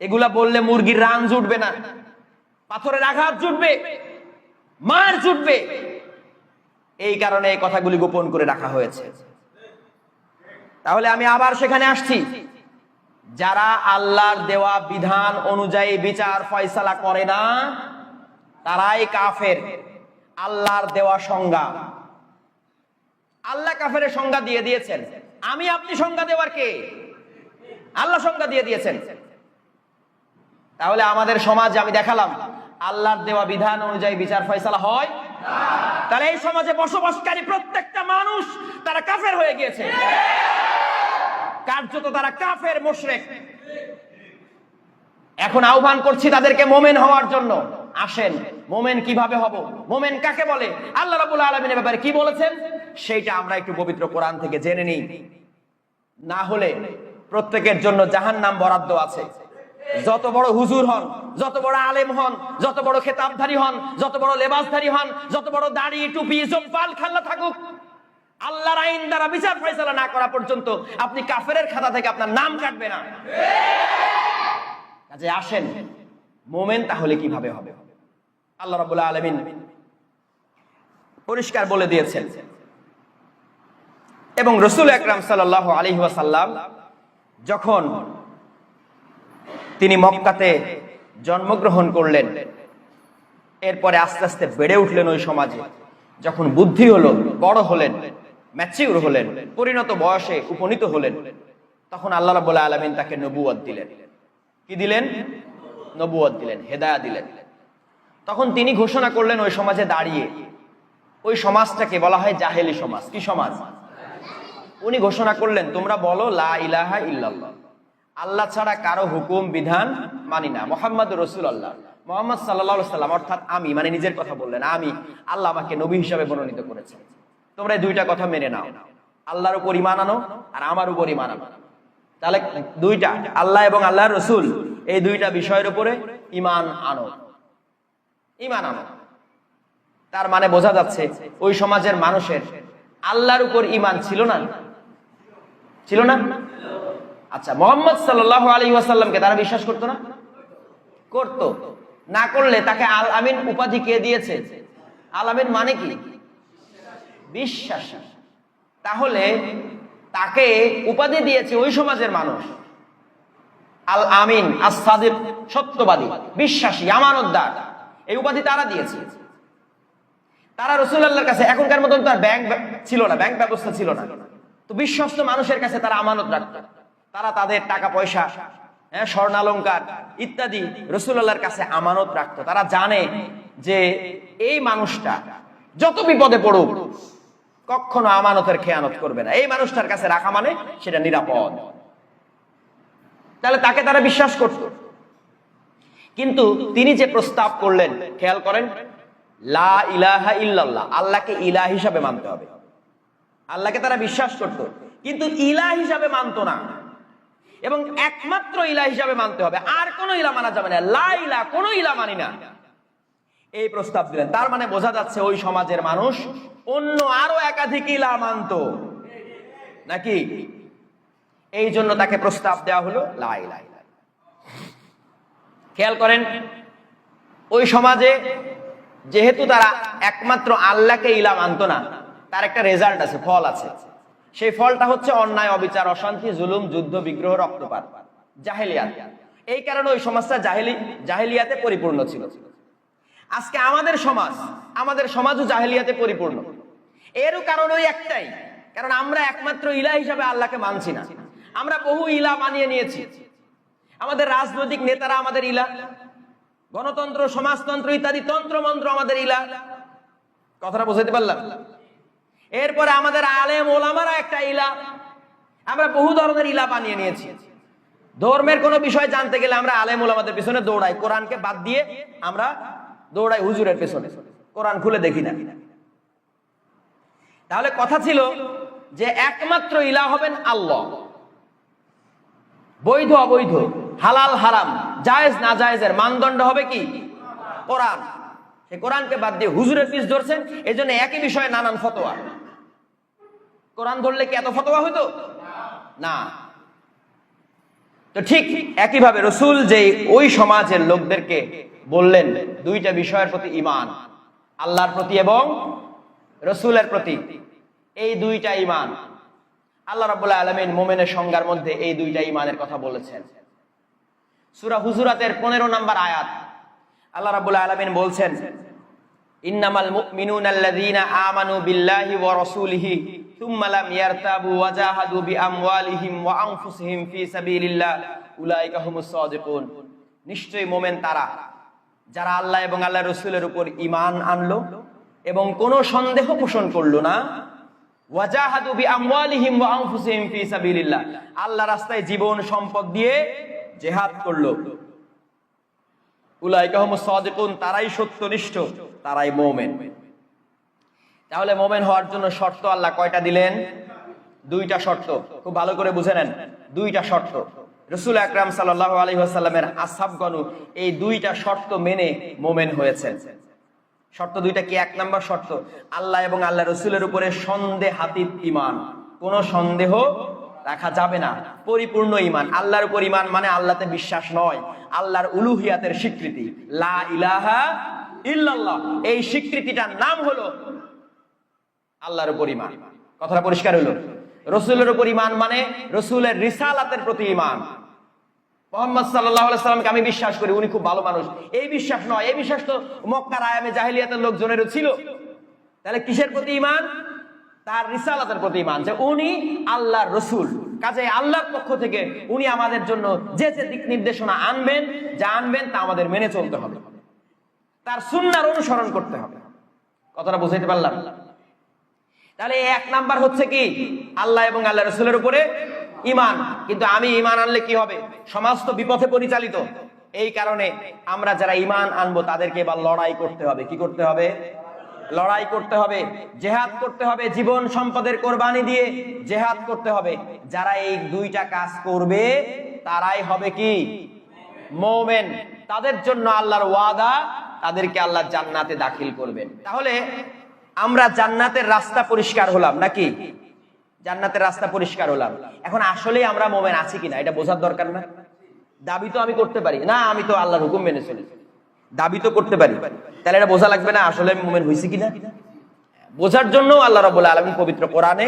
এগুলা বললে মুরগির রান জুটবে না, পাথরের আঘাত জুটবে, মার জুটবে, এই কারণে এই কথাগুলি গোপন করে রাখা হয়েছে। তাহলে আমি আবার সেখানে আসছি, যারা আল্লাহর দেওয়া বিধান অনুযায়ী বিচার ফয়সালা করে না তারাই কাফের। আল্লাহর দেওয়া সংজ্ঞা, আল্লাহ কাফেরের সংজ্ঞা দিয়ে দিয়েছেন, আমি আপনি সংজ্ঞা দেওয়ার কে? আল্লাহ সংজ্ঞা দিয়ে দিয়েছেন। তাহলে আমাদের সমাজে আমি দেখালাম আল্লাহর দেওয়া বিধান অনুযায়ী বিচার ফয়সালা হয়, তাহলে এই সমাজে বসবাসকারী প্রত্যেকটা মানুষ তারা কাফের হয়ে গিয়েছে। কার্যত তারা কাফের মুশরিক। এখন আহ্বান করছি তাদেরকে মোমেন হওয়ার জন্য। আসেন, মোমেন কিভাবে হব, মোমেন কাকে বলে, আল্লাহ রাব্বুল আলামিনের ব্যাপারে কি বলেছেন সেইটা আমরা একটু পবিত্র কোরআন থেকে জেনে নিই। না হলে প্রত্যেকের জন্য জাহান্নাম বরাদ্দ আছে। যত বড় হুজুর হন, যত বড় আলেম হন, যত বড় খেতাবধারী হন, যত বড় লেবাসধারী হন, যত বড় দাড়ি টুপি জব্বাল খাল্লা থাকুক, আল্লাহর আইন দ্বারা বিচার ফয়সালা না করা পর্যন্ত আপনি কাফেরের খাতা থেকে আপনার নাম কাটবে না। কাজে আসেন, মোমেন তাহলে কিভাবে হবে? আল্লাহ রাব্বুল আলামিন পরিষ্কার বলে দিয়েছেন এবং রাসূল আকরাম সাল্লাল্লাহু আলাইহি ওয়াসাল্লাম যখন তিনি মক্কাতে জন্মগ্রহণ করলেন, এরপরে আস্তে আস্তে বেড়ে উঠলেন ওই সমাজে। যখন বুদ্ধি হলো, বড় হলেন, ম্যাচিউর হলেন, পরিণত বয়সে উপনীত হলেন, তখন আল্লাহ রাব্বুল আলামিন তাকে নবুয়ত দিলেন। কি দিলেন? নবুয়ত দিলেন, হেদায়েত দিলেন। তখন তিনি ঘোষণা করলেন ওই সমাজে দাঁড়িয়ে, ওই সমাজটাকে বলা হয় জাহেলি সমাজ। কি সমাজ? উনি ঘোষণা করলেন, তোমরা বলো লা ইলাহা ইল্লাল্লাহ, আল্লাহ ছাড়া কারো হুকুম বিধান মানি না, মুহাম্মাদুর রাসূলুল্লাহ, মুহাম্মদ সাল্লাল্লাহু আলাইহি ওয়াসাল্লাম, অর্থাৎ আমি, মানে নিজের কথা বললেন, আমি, আল্লাহ আমাকে নবী হিসাবে মনোনীত করেছেন। তোমরা এই দুইটা কথা মেনে নাও, আল্লাহর উপর ঈমান আনো আর আমার উপর ঈমান আনো। তাহলে দুইটা, আল্লাহ এবং আল্লাহর রাসূল, এই দুইটা বিষয়ের উপরে ঈমান আনো, ঈমান আনো। তার মানে বোঝা যাচ্ছে ওই সমাজের মানুষের আল্লাহর উপর ঈমান ছিল না? ছিল না? আচ্ছা, মুহাম্মদ সাল্লাল্লাহু আলাইহি ওয়াসাল্লামকে তারা বিশ্বাস করতো না? করতো। না করলে তাকে আল আমিন উপাধি কে দিয়েছে? আল আমিন মানে কি? বিশ্বাসী। তাহলে তাকে উপাধি দিয়েছে ওই সমাজের মানুষ, আল আমিন, আস-সাদিক, সত্যবাদী, বিশ্বাসী, আমানতদার, এই উপাধি তারা দিয়েছে। তারা রাসূলুল্লাহর কাছে, এখনকার মতন তো আর ব্যাংক ছিল না, ব্যাংক ব্যবস্থা ছিল না, তো বিশ্বস্ত মানুষের কাছে তারা আমানত রাখত। তারা তাদের টাকা পয়সা, স্বর্ণালংকার ইত্যাদি রাসূলুল্লাহর কাছে আমানত রাখত। তারা জানে যে এই মানুষটা যত বিপদে পড়ুক কখনো আমানতের খেয়ানত করবে না, এই মানুষটার কাছে রাখা মানে সেটা নিরাপদ। তাহলে তাকে তারা বিশ্বাস করত। কিন্তু তিনি যে প্রস্তাব করলেন, খেয়াল করেন, লা ইলাহা ইল্লাল্লাহ, আল্লাহকে ইলাহ হিসাবে মানতে হবে। আল্লাহকে তারা বিশ্বাস করত, কিন্তু ইলাহ হিসাবে মানত না, এবং একমাত্র ইলাহ হিসাবে মানতে হবে, আর কোন ইলাহ মানা যাবে না। লা ইলাহ, কোন ইলাহ মানি না, এই প্রস্তাব দিলেন। তার মানে বোঝা যাচ্ছে ওই সমাজের মানুষ অন্য আরো একাধিক ইলাহ মানত নাকি? এই জন্য তাকে প্রস্তাব দেওয়া হলো লা ইলাহা ইল্লাল্লাহ। খেয়াল করেন, ওই সমাজে যেহেতু তারা একমাত্র আল্লাহকে ইলাহ মানত না, তার একটা রেজাল্ট আছে, ফল আছে। সেই ফলটা হচ্ছে অন্যায়, অবিচার, অশান্তি, জুলুম, যুদ্ধ, বিগ্রহ, রক্তপাত, জাহেলিয়াত। এই কারণে ওই সমাজটা জাহেলিয়াতে পরিপূর্ণ ছিল। আজকে আমাদের সমাজও জাহেলিয়াতে পরিপূর্ণ। এরও কারণ ওই একটাই, কারণ আমরা একমাত্র ইলাহ হিসাবে আল্লাহকে মানছি না, আমরা বহু ইলাহ বানিয়ে নিয়েছি। আমাদের রাজনৈতিক নেতারা আমাদের ইলাহ, গণতন্ত্র, সমাজতন্ত্র ইত্যাদি তন্ত্রমন্ত্র আমাদের ইলাহ। কথাটা বুঝাইতে পারলাম? এরপরে আমাদের আলেম ওলামারা একটা ইলাহ। আমরা বহু ধরনের ইলাহ বানিয়ে নিয়েছি। ধর্মের কোনো বিষয় জানতে গেলে আমরা আলেম ওলামাদের পিছনে দৌড়াই, কোরআনকে বাদ দিয়ে আমরা দৌড়াই হুজুরের পেছনে, কোরআন খুলে দেখি না। তাহলে কথা ছিল যে একমাত্র ইলাহ হবেন আল্লাহ। বৈধ অবৈধ, হালাল হারাম, জায়েজ না জায়েজের মানদণ্ড হবে কি? কোরআন। সেই কোরআনকে বাদ দিয়ে হুজুরের পিছ ধরছেন, এই জন্য একই বিষয়ে নানান ফতোয়া। কোরআন ধরলে কি এত ফতোয়া হইতো? না। তো ঠিক একইভাবে রাসূল যে ওই সমাজের লোকদেরকে বললেন দুইটা বিষয়ের প্রতি ঈমান, আল্লাহর প্রতি এবং রাসূলের প্রতি, এই দুইটা ঈমান। আল্লাহ রাব্বুল আলামিন মুমিনের সংজ্ঞার মধ্যে এই দুইটা ঈমানের কথা বলেছেন। সূরা হুজুরাতের 15 নম্বর আয়াত আল্লাহ রাব্বুল আলামিন বলছেন, ইন্নামাল মুমিনুনা আল্লাযীনা আমানু বিল্লাহি ওয়া রাসূলিহি সুম্মা লাম ইয়ারতাবু ওয়া জাহাদু বিআমওয়ালিহিম ওয়া আনফুসিহিম ফি সাবিলিল্লাহ উলাইকা হুমুস সাদিকুন। নিশ্চয়ই মুমিন তারা যারা আল্লাহ এবং আল্লাহর রাসূলের উপর ঈমান আনলো এবং কোনো সন্দেহ পোষণ করলো না, ওয়াজাহাদু বিআমওয়ালিহিম ওয়া আনফুসিহিম ফি সাবিলিল্লাহ, আল্লাহর রাস্তায় জীবন সম্পদ দিয়ে জিহাদ করলো। উলাইকা হুমুস সাদিকুন, তারাই সত্যনিষ্ঠ, তারাই মুমিন। তাহলে মুমিন হওয়ার জন্য শর্ত আল্লাহ কয়টা দিলেন? দুইটা শর্ত। খুব ভালো করে বুঝে নেন, দুইটা শর্ত। রাসূল আকরাম সাল্লাল্লাহু আলাইহি ওয়াসাল্লামের আসহাবগণ এই দুইটা শর্ত মেনে মুমিন হয়েছেন। শর্ত দুইটা কি? এক নাম্বার শর্ত, আল্লাহ এবং আল্লাহ রাসূলের উপরে সন্দেহাতীত ঈমান, কোনো সন্দেহ রাখা যাবে না, পরিপূর্ণ ঈমান। আল্লাহর উপর ঈমান মানে আল্লাহতে বিশ্বাস নয়, আল্লাহর উলুহিয়াতের স্বীকৃতি, লা ইলাহা ইল্লাল্লাহ, এই স্বীকৃতিটার নাম হলো আল্লাহর উপর ঈমান। কথাটা পরিষ্কার হলো? রাসূলের উপর ঈমান মানে রাসূলের রিসালাতের প্রতি ঈমান। মুহাম্মদ সাল্লাল্লাহু আলাইহি সাল্লামকে আমি বিশ্বাস করি, উনি খুব ভালো মানুষ, এই বিশ্বাস নয়। এই বিশ্বাস তো মক্কার আয়ামে জাহেলিয়াতের লোকজনেরও ছিল। তাহলে কিসের প্রতি ঈমান? তার রিসালাতের প্রতি ঈমান, যে উনি আল্লাহর রাসূল, কাজে আল্লাহর পক্ষ থেকে উনি আমাদের জন্য যে যে দিক নির্দেশনা আনবেন, যা আনবেন তা আমাদের মেনে চলতে হবে, তার সুন্নাহর অনুসরণ করতে হবে। কথাটা বুঝাইতে পারলাম? তাহলে এক নাম্বার হচ্ছে কি? আল্লাহ এবং আল্লাহ রাসূলের উপরে ঈমান। কিন্তু আমি ঈমান আনলে কি হবে? সমাজ তো বিপথে পরিচালিত। এই কারণে আমরা যারা ঈমান আনবো তাদেরকে এবার লড়াই করতে হবে। কি করতে হবে? লড়াই করতে হবে, জিহাদ করতে হবে, জীবন সম্পদের কোরবানি দিয়ে জিহাদ করতে হবে। যারা এই দুইটা কাজ করবে তারাই হবে কি? মুমিন। তাদের জন্য আল্লাহর ওয়াদা, তাদেরকে আল্লাহ জান্নাতে দাখিল করবেন। তাহলে আমরা জান্নাতের রাস্তা পরিষ্কার হলাম নাকি? জান্নাতের রাস্তা পরিষ্কার হলাম। এখন আসলে আমরা মুমিন আছি কিনা এটা বোঝার দরকার না? দাবি তো আমি করতে পারি না, আমি তো আল্লাহর হুকুম মেনে চলি, দাবি তো করতে পারি। তাহলে এটা বোঝা লাগবে না আসলে আমি মুমিন হইছি কিনা? বোঝার জন্য আল্লাহ রাব্বুল আলামিন পবিত্র কোরআনে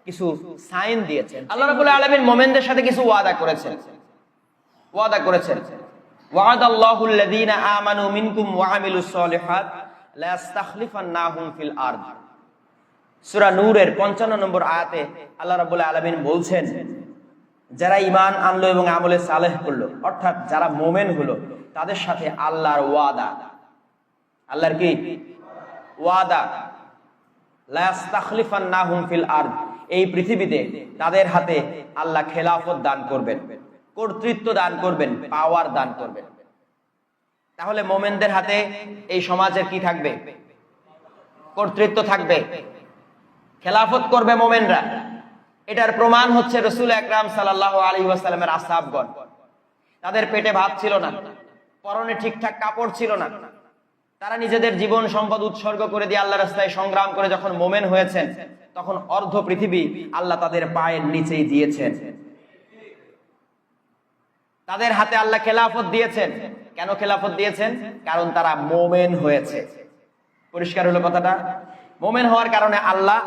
কিছু সাইন দিয়েছেন। আল্লাহ রাব্বুল আলামিন মুমিনদের সাথে কিছু ওয়াদা করেছেন। ওয়াদাল্লাহুল লাযীনা আমানু মিনকুম ওয়া আমিলুস সলিহাত লা ইস্তাখলিফান্নাহুম ফিল আরদ। সূরা নূরের 55 নম্বর আয়াতে আল্লাহ রাব্বুল আলামিন বলছেন, যারা ঈমান আনলো এবং আমলে সালেহ করলো, অর্থাৎ যারা মুমিন হলো, তাদের সাথে আল্লাহর ওয়াদা। আল্লাহর কি ওয়াদা? লা ইস্তাখলিফান্নাহুম ফিল আরদ, এই পৃথিবীতে তাদের হাতে আল্লাহ খেলাফত দান করবেন, কর্তৃত্ব দান করবেন, পাওয়ার দান করবেন। তাহলে মুমিনদের হাতে এই সমাজের কি থাকবে? কর্তৃত্ব থাকবে, খেলাফত করবে মুমিনরা। এটার প্রমাণ হচ্ছে রাসূল আকরাম সাল্লাল্লাহু আলাইহি ওয়াসাল্লামের আসহাবগণ। তাদের পেটে ভাত ছিল না, পরনে ঠিকঠাক কাপড় ছিল না, তারা নিজেদের জীবন সম্পদ উৎসর্গ করে দিয়ে আল্লাহর রাস্তায় সংগ্রাম করে যখন মুমিন হয়েছেন, তখন অর্ধ পৃথিবী আল্লাহ তাদের পায়ের নিচেই দিয়েছেন। তাদের হাতে আল্লাহ খেলাফত দিয়েছেন। কেন খেলাফত দিয়েছেন? কারণ তারা মুমিন হয়েছে। পরিষ্কার হলো কথাটা? মুমিন হওয়ার কারণে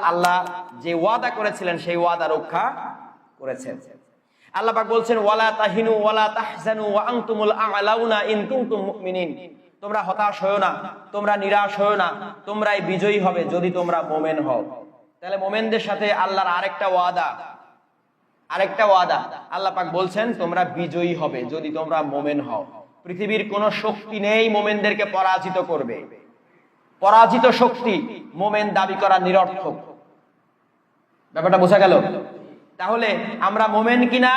আল্লাহ যে ওয়াদা করেছিলেন সেই ওয়াদা রক্ষা করেছেন। আল্লাহ পাক বলছেন, ওয়ালা তাহিনু ওয়ালা তাহজানু ওয়া আনতুমুল আ'লাউনা ইন কুনতুম মুমিনিন। তোমরা হতাশ হয়ো না, তোমরা নিরাশ হয়ো না, তোমরাই বিজয়ী হবে যদি তোমরা মুমিন হও। তাহলে মুমিনদের সাথে আল্লাহর আরেকটা ওয়াদা, আল্লাহ পাক বলছেন তোমরা বিজয়ী হবে যদি তোমরা মুমিন হও। পৃথিবীর কোন শক্তি নেই মুমিনদেরকে পরাজিত করবে। পরাজিত শক্তি মুমিন দাবি করা নিরর্থক। ব্যাপারটা বোঝা গেল? তাহলে আমরা মুমিন কিনা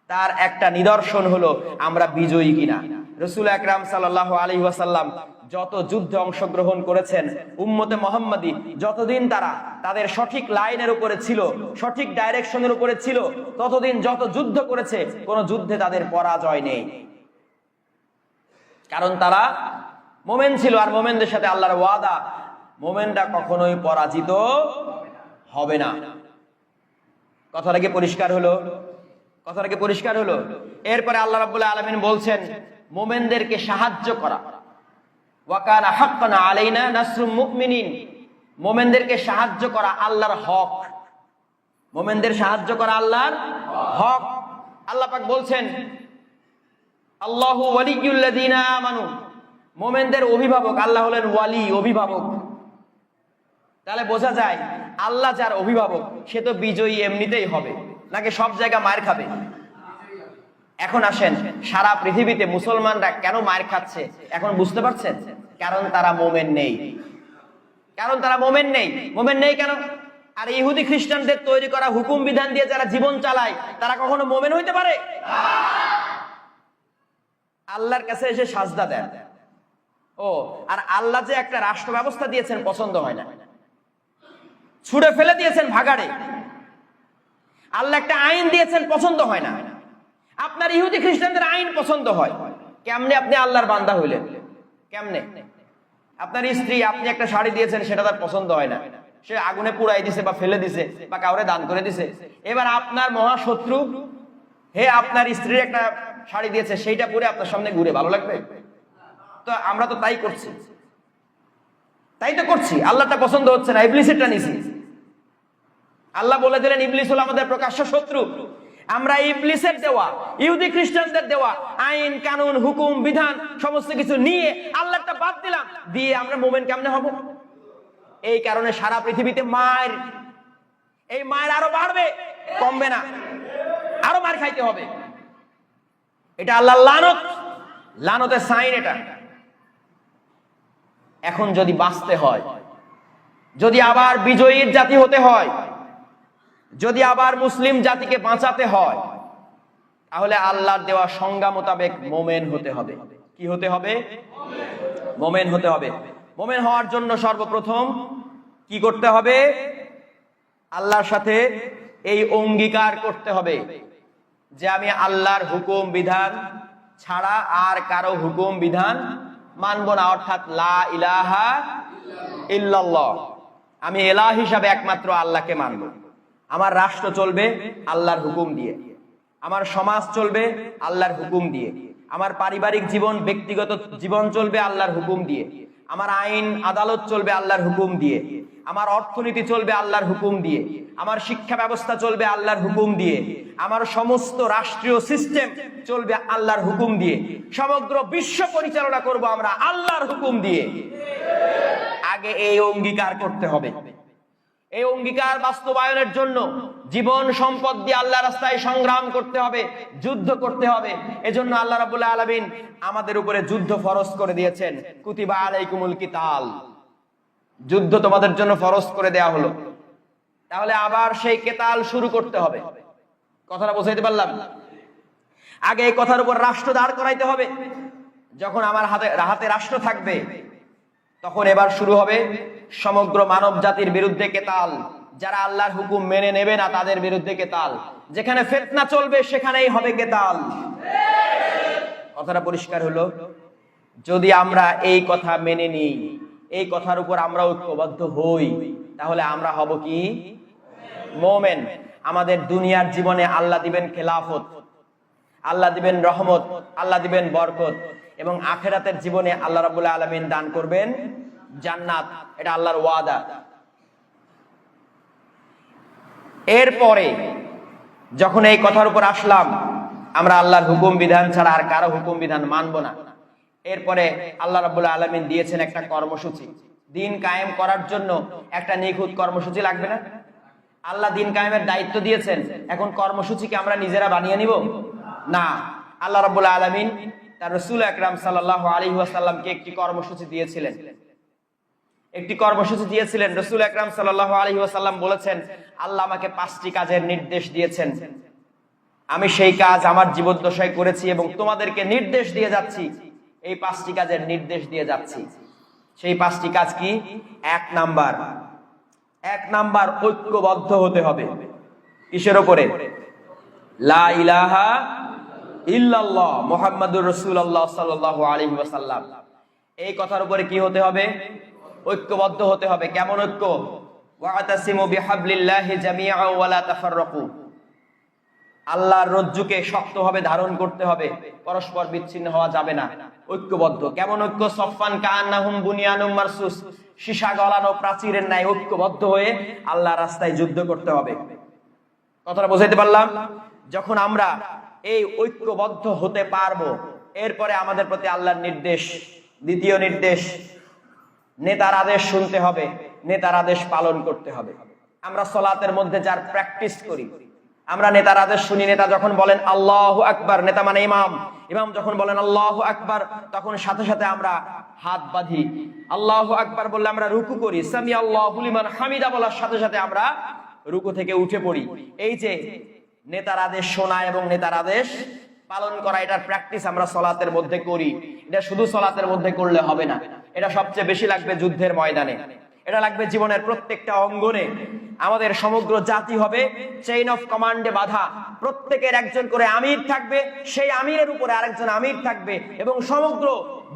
তার একটা নিদর্শন হলো আমরা বিজয়ী কিনা। রাসূল আকরাম সাল্লাল্লাহু আলাইহি ওয়াসাল্লাম যত যুদ্ধে অংশগ্রহণ করেছেন, উম্মতে মুহাম্মাদি যতদিন তারা তাদের সঠিক লাইনের উপরে ছিল, সঠিক ডাইরেকশনের উপরে ছিল, ততদিন যত যুদ্ধ করেছে কোন যুদ্ধে তাদের পরাজয় নেই। কারণ তারা মুমিন ছিল। আর মুমিনদের সাথে আল্লাহর ওয়াদা, মুমিনরা কখনোই পরাজিত হবে না। কথাটা কি পরিষ্কার হলো? এরপরে আল্লাহ রাব্বুল আলামিন বলছেন মুমিনদেরকে সাহায্য করা। ওয়া কানা হাক্কান আলাইনা নাসরুল মুমিনিন। মুমিনদেরকে সাহায্য করা আল্লাহর হক। মুমিনদের সাহায্য করা আল্লাহর হক। আল্লাহ পাক বলছেন, আল্লাহু ওয়ালিয়ুল লাযিনা আমানু। মুমিনদের অভিভাবক আল্লাহ হলেন ওয়ালি, অভিভাবক। তাহলে বোঝা যায় আল্লাহ যার অভিভাবক সে তো বিজয়ী এমনিতেই হবে, নাকি সব জায়গা মার খাবে? এখন আসেন, সারা পৃথিবীতে মুসলমানরা কেন মার খাচ্ছে এখন বুঝতে পারছেন? কারণ তারা মুমিন নেই। কারণ তারা মোমেন নেই। মোমেন নেই কেন? আর ইহুদি খ্রিস্টানদের তৈরি করা হুকুম বিধান দিয়ে যারা জীবন চালায় তারা কখনো মোমেন হইতে পারে? আল্লাহর কাছে এসে সাজদা দেন। ও, আর আল্লাহ যে একটা রাষ্ট্র ব্যবস্থা দিয়েছেন পছন্দ হয় না, ছুড়ে ফেলে দিয়েছেন ভাগাড়ে। আল্লাহ একটা আইন দিয়েছেন পছন্দ হয় না। আপনার ইহুদি খ্রিস্টানদের আইন পছন্দ হয়। কেমনে আপনি আল্লাহর বান্দা হইলেন? কেমনে? আপনার স্ত্রী, আপনি একটা শাড়ি দিয়েছেন, সেটা তার পছন্দ হয় না, সে আগুনে পুড়াই দিছে বা ফেলে দিছে বা কাউরে দান করে দিছে। এবার আপনার মহাশত্রু হে আপনার স্ত্রীর একটা শাড়ি দিয়েছে, সেইটা পরে আপনার সামনে ঘুরে, ভালো লাগবে? তো আমরা তো তাই করছি, তাই তো করছি। আল্লাহটা পছন্দ হচ্ছে না, ইবলিসেরটা নিছি। আল্লাহ বলে দিলেন ইবলিস হলো আমাদের প্রকাশ্য শত্রু। আমরা ইবলিসের দেওয়া, ইহুদি খ্রিস্টানদের দেওয়া আইন কানুন হুকুম বিধান সমস্ত কিছু নিয়ে আল্লাহটা বাদ দিলাম, দিয়ে আমরা মোমেন কেমনে হব? এই কারণে সারা পৃথিবীতে মার, এই মায়ের আরো বাড়বে, কমবে না, আরো মার খাইতে হবে। এটা আল্লাহর লানত, লানতের সাইন এটা। এখন যদি বাঁচতে হয়, যদি আবার বিজয়ীর জাতি হতে হয়, যদি আবার মুসলিম জাতিকে বাঁচাতে হয়, তাহলে আল্লাহর দেওয়া সংজ্ঞা মোতাবেক মোমেন হতে হবে। কি হতে হবে? মোমেন হতে হবে। মোমেন হওয়ার জন্য সর্বপ্রথম কি করতে হবে? আল্লাহর সাথে এই অঙ্গীকার করতে হবে যে আমি আল্লাহর হুকুম বিধান ছাড়া আর কারো হুকুম বিধান মানব না, অর্থাৎ লা ইলাহা ইল্লাল্লাহ। আমি ইলাহ হিসাবে একমাত্র আল্লাহকে মানব। আমার রাষ্ট্র চলবে আল্লাহর হুকুম দিয়ে, আমার সমাজ চলবে আল্লাহর হুকুম দিয়ে, আমার পারিবারিক জীবন ব্যক্তিগত জীবন চলবে আল্লাহর হুকুম দিয়ে, আমার আইন আদালত চলবে আল্লাহর হুকুম দিয়ে, আমার অর্থনীতি চলবে আল্লাহর হুকুম দিয়ে, আমার শিক্ষা ব্যবস্থা চলবে আল্লাহর হুকুম দিয়ে, আমার সমস্ত রাষ্ট্রীয় সিস্টেম চলবে আল্লাহর হুকুম দিয়ে, সমগ্র বিশ্ব পরিচালনা করব আমরা আল্লাহর হুকুম দিয়ে। আগে এই অঙ্গীকার করতে হবে। এই অঙ্গীকার বাস্তবায়নের জন্য জীবন সম্পদ দিয়ে আল্লাহ রাস্তায় সংগ্রাম করতে হবে, যুদ্ধ করতে হবে। এজন্য আল্লাহ রাব্বুল আলামিন আমাদের উপরে যুদ্ধ ফরজ করে দিয়েছেন। কুতিবা আলাইকুমুল কিতাল, যুদ্ধ তোমাদের জন্য ফরজ করে দেয়া হলো। তাহলে আবার সেই কেতাল শুরু করতে হবে। কথাটা বুঝাইতে পারলাম? আগে এই কথার উপর রাষ্ট্র দাঁড় করাইতে হবে। যখন আমার হাতে রাষ্ট্র থাকবে, তখন এবার শুরু হবে সমগ্র মানব জাতির বিরুদ্ধে কেতাল। যারা আল্লাহর হুকুম মেনে নেবে না তাদের বিরুদ্ধে কেতাল। যেখানে ফিতনা চলবে সেখানেই হবে কেতাল। কথাটা পরিষ্কার হলো? যদি আমরা এই কথা মেনে নিই, এই কথার উপর আমরা ঐক্যবদ্ধ হই, তাহলে আমরা হব কি? মোমেন। আমাদের দুনিয়ার জীবনে আল্লাহ দিবেন খেলাফত, আল্লাহ দিবেন রহমত, আল্লাহ দিবেন বরকত, এবং আখিরাতের জীবনে আল্লাহ রাব্বুল আলামিন দান করবেন জান্নাত। এটা আল্লাহর ওয়াদা। এরপরে যখন এই কথার উপর আসলাম আমরা আল্লাহর হুকুম বিধান ছাড়া আর কারো হুকুম বিধান মানব না, এরপরে আল্লাহ রাব্বুল আলামিন দিয়েছেন একটা কর্মসূচি। দিন কায়েম করার জন্য একটা নিখুঁত কর্মসূচি লাগবে না? আল্লাহ দিন কায়েমের দায়িত্ব দিয়েছেন, এখন কর্মসূচিকে আমরা নিজেরা বানিয়ে নিব না। আল্লাহ রাব্বুল আলামিন তার রাসূল আকরাম সাল্লাল্লাহু আলাইহি ওয়াসাল্লামকে একটি কর্মসূচি দিয়েছিলেন। রাসূল আকরাম সাল্লাল্লাহু আলাইহি ওয়াসাল্লাম বলেছেন, আল্লাহ আমাকে 5টি কাজের নির্দেশ দিয়েছেন, আমি সেই কাজ আমার জীবদ্দশায় করেছি এবং তোমাদেরকে নির্দেশ দিয়ে যাচ্ছি, এই 5টি কাজের নির্দেশ দিয়ে যাচ্ছি। সেই 5টি কাজ কি? এক নাম্বার ঐক্যবদ্ধ হতে হবে। কিসের উপরে? লা ইলাহা ইল্লাল্লাহ মুহাম্মাদুর রাসূলুল্লাহ সাল্লাল্লাহু আলাইহি ওয়াসাল্লাম। এই কথার উপরে কি হতে হবে? ঐক্যবদ্ধ হতে হবে। কেমন ঐক্য? ওয়াতাসিমু বিহাবলিল্লাহি জামিআ ওয়া লা তাফাররাকু। আল্লাহর রজ্জুকে শক্তভাবে ধারণ করতে হবে, পরস্পর বিচ্ছিন্ন হওয়া যাবে না। ঐক্যবদ্ধ। কেমন ঐক্য? সফফান কাআন্নাহুম বুনিয়ানুম মারসুস, সীসা গলানো প্রাচীরের ন্যায় ঐক্যবদ্ধ হয়ে আল্লাহর রাস্তায় যুদ্ধ করতে হবে। কথাটা বুঝাইতে পারলাম? যখন আমরা এই ঐক্যবদ্ধ হতে পারবো, এরপরে আমাদের প্রতি আল্লাহর নির্দেশ, দ্বিতীয় নির্দেশ, নেতার আদেশ শুনতে হবে, নেতার আদেশ পালন করতে হবে। আমরা সালাতের মধ্যে যার প্র্যাকটিস করি, আমরা নেতার আদেশ শুনি, নেতা যখন বলেন আল্লাহু আকবার, নেতা মানে ইমাম, ইমাম যখন বলেন আল্লাহু আকবার, তখন সাথে সাথে আমরা হাত বাঁধি। আল্লাহু আকবার বললে আমরা রুকু করি, সামি আল্লাহু লিমান হামিদা বলার সাথে সাথে আমরা রুকু থেকে উঠে পড়ি। এই যে নেতার আদেশ শোনা এবং নেতার আদেশ পালন করা, এটার প্র্যাকটিস আমরা সলাতের মধ্যে করি। এটা শুধু সলাতের মধ্যে করলে হবে না, এটা সবচেয়ে বেশি লাগবে যুদ্ধের ময়দানে, এটা লাগবে জীবনের প্রত্যেকটা অঙ্গনে। আমাদের সমগ্র জাতি হবে চেইন অফ কমান্ডে বাঁধা, প্রত্যেকের একজন করে আমির থাকবে, সেই আমিরের উপরে আরেকজন আমির থাকবে এবং সমগ্র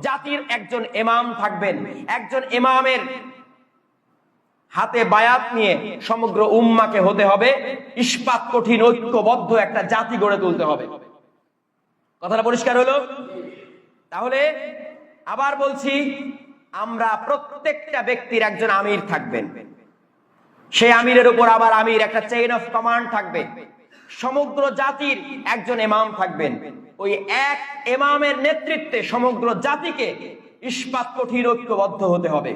জাতির একজন ইমাম থাকবেন। একজন ইমামের হাতে বায়াত নিয়ে সমগ্র উম্মাকে হতে হবে ইস্পাত কঠিন ঐক্যবদ্ধ একটা জাতি গড়ে তুলতে হবে। কথাটা পরিষ্কার হলো? তাহলে আবার বলছি, আমরা প্রত্যেকটা ব্যক্তির একজন আমির থাকবেন, সেই আমিরের উপর আবার আমির, একটা চেইন অফ কমান্ড থাকবে, সমগ্র জাতির একজন ইমাম থাকবেন। ওই এক ইমামের নেতৃত্বে সমগ্র জাতিকে ইস্পাত কঠিন ঐক্যবদ্ধ হতে হবে।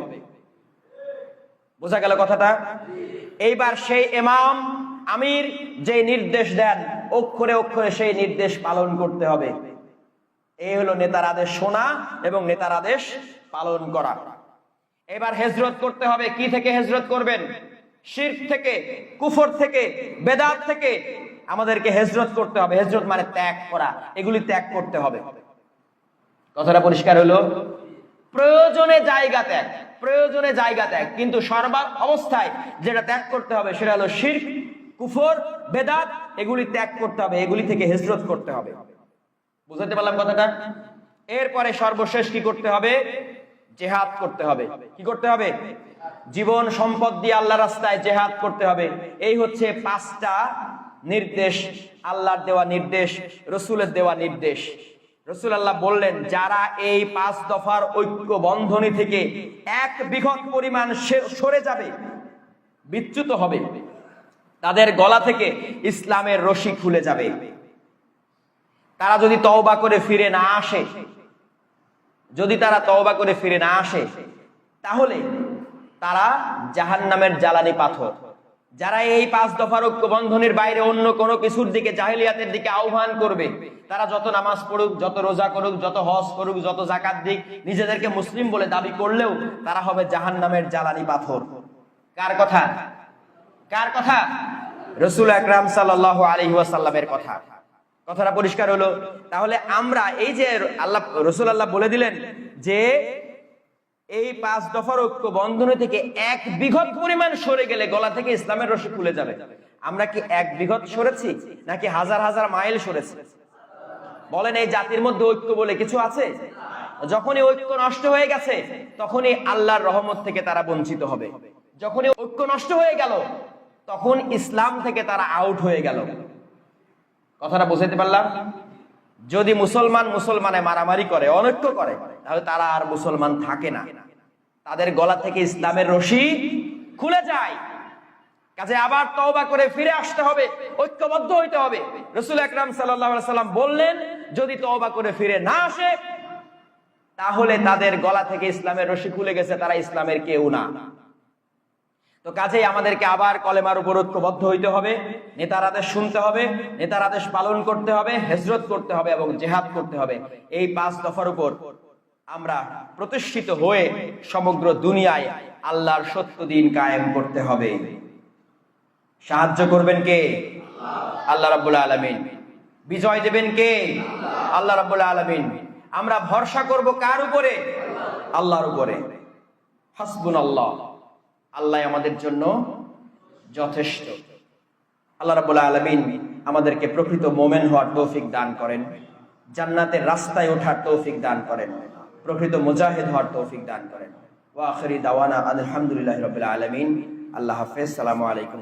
বোঝা গেল কথাটা? এইবার সেই ইমাম আমির যে নির্দেশ দেন, অক্ষরে অক্ষরে সেই নির্দেশ পালন করতে হবে। এই হলো নেতার আদেশ শোনা এবং নেতার আদেশ পালন করা। এবার হিজরত করতে হবে। কি থেকে হিজরত করবেন? শিরক থেকে, কুফর থেকে, বেদাত থেকে আমাদেরকে হিজরত করতে হবে। হিজরত মানে ত্যাগ করা, এগুলি ত্যাগ করতে হবে। কথাটা পরিষ্কার হলো? প্রয়োজনে জায়গা ত্যাগ, প্রয়োজনে জায়গা ত্যাগ, কিন্তু সর্ব অবস্থায় যেটা ত্যাগ করতে হবে সেটা হলো শিরক, কুফর, বেদাত, এগুলি ত্যাগ করতে হবে, এগুলি থেকে হিজরত করতে হবে। বুঝতে পারলাম কথাটা? এরপরে সর্বশেষ কি করতে হবে? জিহাদ করতে হবে। কি করতে হবে? জীবন সম্পদ দিয়ে আল্লাহর রাস্তায় জিহাদ করতে হবে। এই হচ্ছে 5টা নির্দেশ, আল্লাহর দেওয়া নির্দেশ, রাসূলের দেওয়া নির্দেশ। রাসূল আল্লাহ বললেন, যারা এই 5 দফার ঐক্য বন্ধনী থেকে 1 বিঘত পরিমাণ সরে যাবে, বিচ্যুত হবে, তাদের গলা থেকে ইসলামের রশি খুলে যাবে। তারা যদি তওবা করে ফিরে না আসে, যদি তারা তওবা করে ফিরে না আসে, তাহলে তারা জাহান্নামের জ্বালানি পাথর। যারা এই 5 দফার ঐক্য বন্ধনের বাইরে অন্য কোনো কিছুর দিকে, জাহেলিয়াতের দিকে আহ্বান করবে, তারা যত নামাজ পড়ুক, যত রোজা করুক, যত হজ করুক, যত যাকাত দিক, নিজেদেরকে মুসলিম বলে দাবি করলেও তারা হবে জাহান্নামের জ্বালানি পাথর। কার কথা? কার কথা? রাসূল আকরাম সাল্লাল্লাহু আলাইহি ওয়াসাল্লামের কথা। কথাটা পরিষ্কার হলো? তাহলে আমরা এই যে আল্লাহ রাসূল আল্লাহ বলে দিলেন যে এই 5 দফার ঐক্য বন্ধনী থেকে 1 বিঘত পরিমাণ সরে গেলে গলা থেকে ইসলামের রশি খুলে যাবে। আমরা কি 1 বিঘত সরেছি নাকি হাজার হাজার মাইল সরেছি? বলেন, এই জাতির মধ্যে ঐক্য বলে কিছু আছে? যখনই ঐক্য নষ্ট হয়ে গেছে, তখনই আল্লাহর রহমত থেকে তারা বঞ্চিত হবে। যখনই ঐক্য নষ্ট হয়ে গেল, তখন ইসলাম থেকে তারা আউট হয়ে গেল। কথাটা বুঝাইতে পারলাম? যদি মুসলমান মুসলমানে মারামারি করে, অনৈক্য করে, তাহলে তারা আর মুসলমান থাকে না, তাদের গলা থেকে ইসলামের রশি খুলে যায়। কাজে আবার তওবা করে ফিরে আসতে হবে, ঐক্যবদ্ধ হইতে হবে। রাসূল আকরাম সাল্লাল্লাহু আলাইহি সাল্লাম বললেন, যদি তওবা করে ফিরে না আসে, তাহলে তাদের গলা থেকে ইসলামের রশি খুলে গেছে, তারা ইসলামের কেউ না। তো কাজেই আমাদেরকে আবার কলেমার উপর ঐক্যবদ্ধ হইতে হবে, নেতার আদেশ শুনতে হবে, নেতার আদেশ পালন করতে হবে, হিজরত করতে হবে এবং জিহাদ করতে হবে। এই 5 দফার উপর আমরা প্রতিষ্ঠিত হয়ে সমগ্র দুনিয়ায় আল্লাহর সত্য দিন কায়েম করতে হবে। সাহায্য করবেন কে? আল্লাহ রাব্বুল আলামিন। বিজয় দেবেন কে? আল্লাহ রাব্বুল আলামিন। আমরা ভরসা করব কার উপরে? আল্লাহর উপরে। হাসবুনাল্লাহ, আল্লাহ আমাদের জন্য যথেষ্ট। আল্লাহ রাব্বুল আলামিন আমাদেরকে প্রকৃত মুমিন হওয়ার তৌফিক দান করেন, জান্নাতের রাস্তায় ওঠার তৌফিক দান করেন, প্রকৃত মুজাহিদ হওয়ার তৌফিক দান করেন। ওয়া আখিরি দাওয়ানা আলহামদুলিল্লাহি রাব্বিল আলামিন। আল্লাহ হাফেজ। আসসালামু আলাইকুম।